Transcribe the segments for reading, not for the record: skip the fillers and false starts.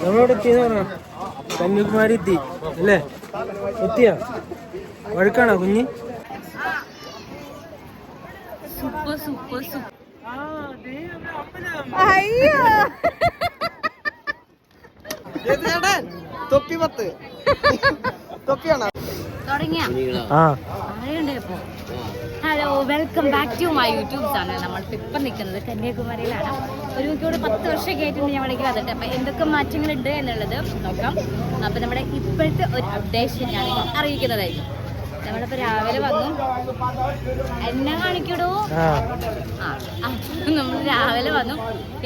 നമ്മളോട് എത്തിയെന്ന് പറഞ്ഞ കന്യാകുമാരി എത്തി അല്ലേ? എത്തിയാ? വഴുക്കാണോ കുഞ്ഞി? അയ്യോ തൊപ്പി 10 തൊപ്പിയാണോ hello, welcome back to my YouTube channel. നമ്മളിപ്പോൾ ഇപ്പം നിൽക്കുന്നത് കന്യാകുമാരിയിലാണ്. ഒരു മിക്കോട് 10 വർഷമൊക്കെ ആയിട്ടുണ്ട് ഞാൻ ഇവിടേക്ക് വന്നിട്ട്. അപ്പം എന്തൊക്കെ മാറ്റങ്ങളുണ്ട് എന്നുള്ളത് നോക്കാം. അപ്പം നമ്മുടെ ഇപ്പോഴത്തെ ഒരു അപ്ഡേഷൻ ഞാൻ അറിയിക്കുന്നതായിരിക്കും. നമ്മളിപ്പോൾ രാവിലെ വന്നു, എന്നെ കാണിക്കടോ. നമ്മൾ രാവിലെ വന്നു.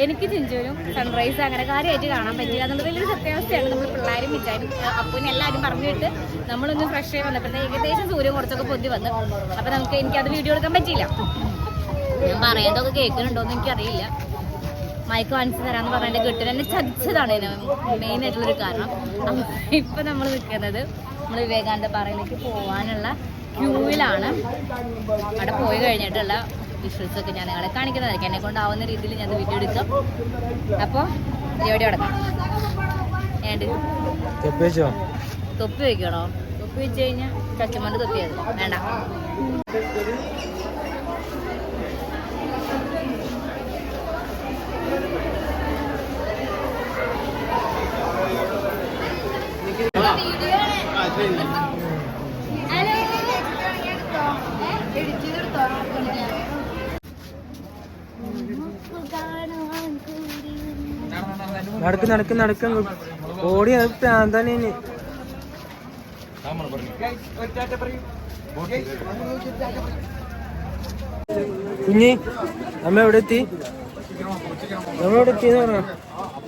എനിക്ക് ചിഞ്ചുവിനും സൺറൈസ് അങ്ങനെ കാര്യമായിട്ട് കാണാൻ പറ്റില്ല എന്നുള്ളത് വലിയൊരു സത്യാവസ്ഥയാണ്. നമ്മൾ പിള്ളേരും വിചാരിക്കും അപ്പൂനെ എല്ലാവരും പറഞ്ഞിട്ട് നമ്മളൊന്ന് ഫ്രഷ് ആയി വന്നപ്പോഴത്തേക്ക് ഏകദേശം സൂര്യൻ കുറച്ചൊക്കെ പൊന്തി വന്നു. അപ്പം എനിക്കത് വീഡിയോ എടുക്കാൻ പറ്റിയില്ല. ഞാൻ പറയുന്നതൊക്കെ കേൾക്കുന്നുണ്ടോയെന്ന് എനിക്കറിയില്ല. മയക്ക് വാങ്ങിച്ചു തരാമെന്ന് പറഞ്ഞ എൻ്റെ കെട്ടിൽ എന്നെ ചതിച്ചതാണ് മെയിനായിട്ടുള്ളൊരു കാരണം. അപ്പം ഇപ്പം നമ്മൾ നിൽക്കുന്നത് നമ്മൾ വിവേകാനന്ദ പാറയിലേക്ക് പോകാനുള്ള ക്യൂവിലാണ്. അവിടെ പോയി കഴിഞ്ഞിട്ടുള്ള വിഷ്വൽസൊക്കെ ഞാൻ നിങ്ങളെ കാണിക്കുന്നതായിരിക്കും. എന്നെ കൊണ്ടാവുന്ന രീതിയിൽ ഞാൻ വീഡിയോ എടുക്കാം. അപ്പോൾ പരിപാടി നടക്കാം. തൊപ്പി വയ്ക്കണോ? തൊപ്പി വെച്ച് കഴിഞ്ഞാൽ ചച്ചുമണ്ട് തൊപ്പിയത് വേണ്ട. നടക്ക് നടക്ക് നടക്ക ഓടി പ്രാന്താണ്. കുഞ്ഞി നമ്മ എവിടെ എത്തി? നമ്മളെവിടെ എത്തിയെന്ന് പറഞ്ഞ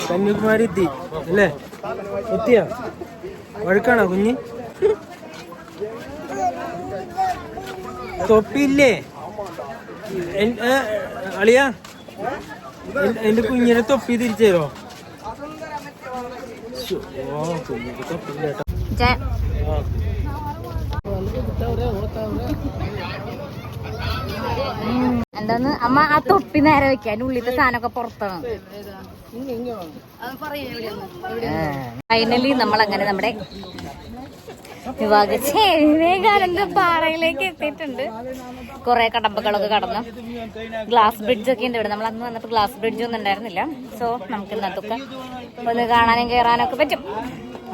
കന്യാകുമാരി എത്തി അല്ലേ? എത്തിയാ? വഴുക്കാണോ കുഞ്ഞി? തൊപ്പിയില്ലേ അളിയാ? എന്റെ കുഞ്ഞിനെ തൊപ്പി തിരിച്ചു തരോ? കുഞ്ഞിക്ക് തൊപ്പില്ല കേട്ടോ. എന്താന്ന് അമ്മ ആ തൊപ്പി നേരെ വെക്ക, അതിന്റെ ഉള്ളിലത്തെ സാധനമൊക്കെ പുറത്താണ്. ഫൈനലി നമ്മളങ്ങനെ നമ്മുടെ വിവേകാനന്ദ പാറയിലേക്ക് എത്തിയിട്ടുണ്ട്. കുറെ കടമ്പകളൊക്കെ കടന്ന് ഗ്ലാസ് ബ്രിഡ്ജ് ഒക്കെ ഉണ്ട് ഇവിടെ. നമ്മൾ അന്ന് വന്നപ്പോൾ ഗ്ലാസ് ബ്രിഡ്ജ് ഒന്നും ഉണ്ടായിരുന്നില്ല. സോ നമുക്ക് ഇന്നത്തൊക്കെ ഒന്ന് കാണാനും കയറാനും ഒക്കെ പറ്റും.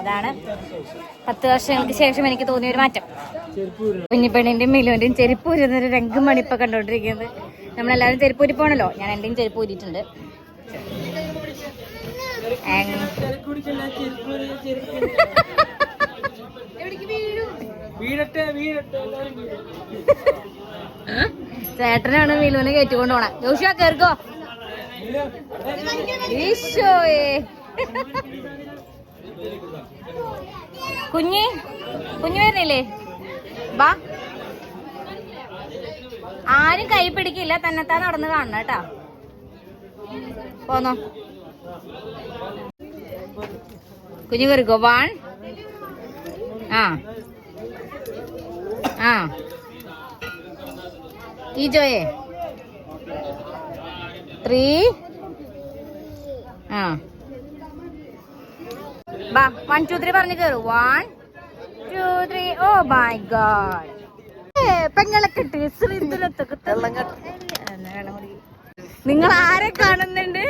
അതാണ് 10 വർഷങ്ങൾക്ക് ശേഷം എനിക്ക് തോന്നിയൊരു മാറ്റം. കുഞ്ഞിപ്പെണ്ണിന്റെയും മിലുവിന്റെയും ചെരുപ്പൂരുന്നൊരു രംഗമാണ് ഇപ്പൊ കണ്ടോണ്ടിരിക്കുന്നത്. നമ്മളെല്ലാവരും ചെരുപ്പൂരി പോണല്ലോ. ഞാൻ എന്റെയും ചെരുപ്പ് ഊരിയിട്ടുണ്ട്. ചേട്ടനാണ് മിലുവിനെ കയറ്റിക്കൊണ്ട് പോണേ. ജോഷിയാ കേറിക്കോ. ഈശോയെ കുഞ്ഞി വരുന്നില്ലേ? ബാ. ആരും കൈ പിടിക്കില്ല, തന്നെത്താൻ നടന്ന് കാണണം കേട്ടാ. പോന്നോ കുഞ്ഞു കയറിക്കോ. 1 ഈജോയെ 3 ബാ. 1 2 3 പറഞ്ഞു കയറു. 1 2 3. Oh my God. പെങ്ങളൊക്കെ നിങ്ങൾ ആരെ കാണുന്നുണ്ട്?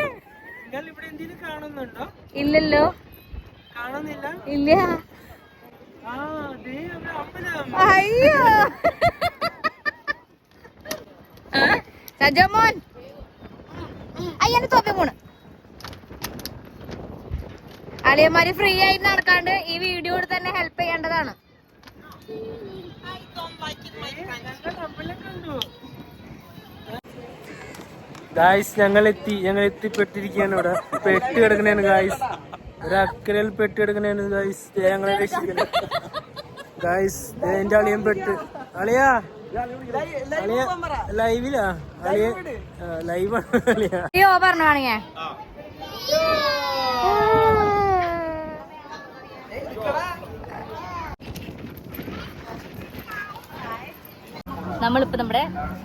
ഇല്ലല്ലോ. ഇല്ല. അയ്യോ സജോമോൻ അയ്യന്റെ തോപ്പി പോണ്. അളിയന്മാര് ഫ്രീ ആയിട്ട് നടക്കാണ്ട് ഈ വീഡിയോയോട് തന്നെ ഹെൽപ്പ് ചെയ്യേണ്ടതാണ്. ഗായ്സ് ഞങ്ങൾ എത്തിപ്പെട്ടിരിക്കുകയാണ്. ഇവിടെ പെട്ട് കിടക്കണേന് ഗായ്സ്. ഒരു അക്കരയിൽ പെട്ട് കിടക്കണേന് ഗായ്സ്. ഞങ്ങളെ രക്ഷിക്കണം ഗായ്സ്. എന്റെ അളിയൻ പെട്ട്. അളിയാ ലൈവിലാ? അളിയ ലൈവാണ് അളിയാ പറഞ്ഞാണിയ. നമ്മളിപ്പോ നമ്മുടെ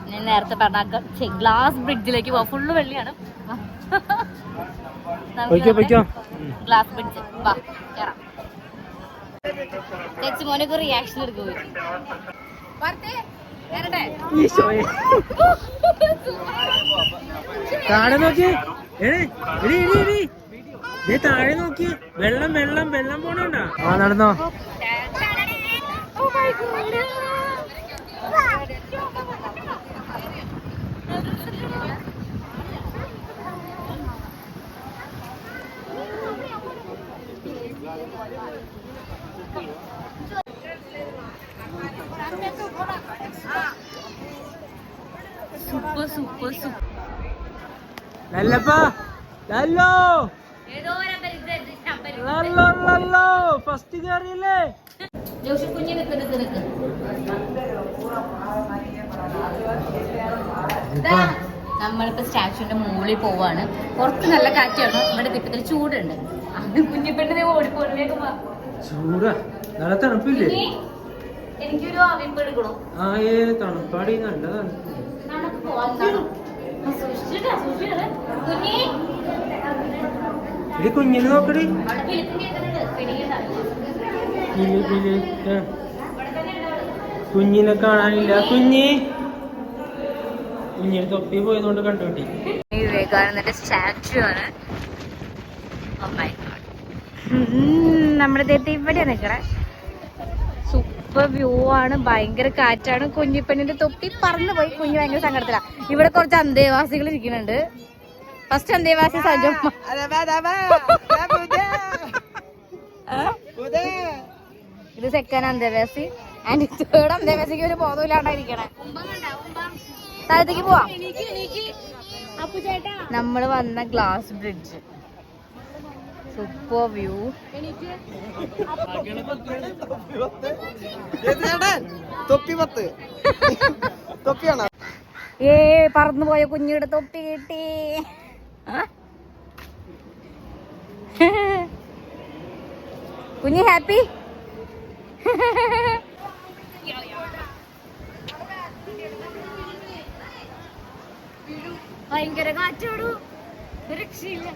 ഞാൻ നേരത്തെ പറഞ്ഞ ഗ്ലാസ് ബ്രിഡ്ജിലേക്ക് പോവാം. ഫുള്ള് വെള്ളിയാണ്. Glass bridge. വാ കേറാം. ചേച്ചി മോനൊക്കെ റിയാക്ഷൻ എടുക്കും. താഴെ നോക്കി, താഴെ നോക്കി, വെള്ളം വെള്ളം വെള്ളം പോണണ്ട. ആ നടന്നോ. Super super super. ലല്ലപ്പാ ലല്ലോ ലല്ലോ ഫസ്റ്റ് കയറിയല്ലേ. ജോഷി കുഞ്ഞ് നിക്ക് നിക്ക് നിക്ക്. നമ്മളിപ്പോ സ്റ്റാച്ചുവിന്റെ മുകളിൽ പോവാണ്. പുറത്ത് നല്ല കാറ്റാണ്, ഇവിടെ തിപ്പത്തിൽ ചൂടുണ്ട്. അത് കുഞ്ഞിപ്പെണ്ണിനെ ഓടിപ്പോണിലേക്ക് ചൂടാ, നല്ല തണുപ്പില്ലേ? എനിക്കൊരു അവിപ്പ് എടുക്കണോ? ആ തണുപ്പാടി, നല്ല തണുപ്പ്. നമുക്ക് പോവാം. ഇത് കുഞ്ഞിന് നോക്കടി. അവിടെ വിളിക്കും കേൾക്കുന്നുണ്ട്. കുഞ്ഞിനെ കാണാനില്ല. കുഞ്ഞിന് തൊപ്പി പോയതുകൊണ്ട് കണ്ടുപിട്ടി. വിവേകാനന്ദന്റെ സ്റ്റാച്ചു ആണ്. നമ്മുടെ ഇവിടെ നിക്കണേ. സൂപ്പർ വ്യൂ ആണ്, ഭയങ്കര കാറ്റാണ്. കുഞ്ഞിപ്പെണ്ണിന്റെ തൊപ്പി പറന്നു പോയി. കുഞ്ഞു ഭയങ്കര സങ്കടത്തില. ഇവിടെ കുറച്ച് അന്തേവാസികൾ ഇരിക്കുന്നുണ്ട്. ഫസ്റ്റ് അന്തേവാസി സജമ്മ. ഇത് സെക്കൻഡ് അന്തേവാസി. ആൻഡ് തേർഡ് അന്തേവാസിക്ക് ഒരു ബോധമില്ലാണ്ടായിരിക്കണേ. താഴത്തേക്ക് പോവാം. നമ്മള് വന്ന ഗ്ലാസ് ബ്രിഡ്ജ്. Super view. പറന്നുപോയ കുഞ്ഞിയുടെ തൊപ്പി കിട്ടി. കുഞ്ഞി ഹാപ്പി. ഭയങ്കര കാറ്റോടു, രക്ഷയില്ല.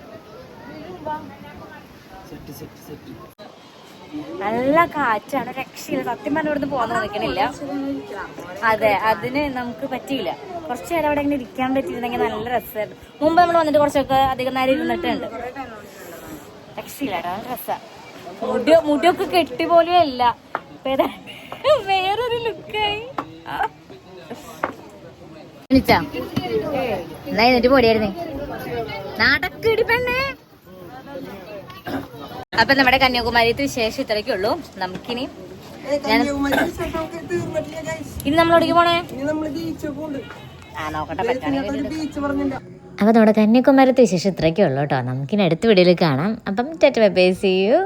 നല്ല കാറ്റാണ്, രക്ഷയില്ല. സത്യം പറഞ്ഞ ഇവിടുന്ന് പോകാൻ നിൽക്കണില്ല. അതെ, അതിന് നമുക്ക് പറ്റിയില്ല. കുറച്ചു നേരം അവിടെ ഇങ്ങനെ ഇരിക്കാൻ പറ്റിയിരുന്നെങ്കിൽ നല്ല രസമായിരുന്നു. മുമ്പ് നമ്മൾ വന്നിട്ട് കുറച്ചൊക്കെ അധികം നേരം ഇരുന്നിട്ടുണ്ട്. രക്ഷയില്ല, നല്ല രസമാണ്. മുടിയൊക്കെ കെട്ടി പോലും അല്ല, വേറൊരു ലുക്കായി. എന്നാ എന്നിട്ട് പൊടിയായിരുന്നേ നാടക്കടി പെണ്ണേ. അപ്പൊ നമ്മുടെ കന്യാകുമാരിത്തെ വിശേഷം ഇത്രയൊക്കെ ഉള്ളൂ. നമുക്കിനി ഇനി നമ്മളോടേക്ക് പോണേ. നോക്കട്ടെ അപ്പോൾ നമ്മുടെ കന്യാകുമാരത്തെ വിശേഷം ഇത്രയൊക്കെ ഉള്ളൂ കേട്ടോ. നമുക്കിനി അടുത്ത വീഡിയോയിൽ കാണാം. അപ്പം tata bye bye, see U.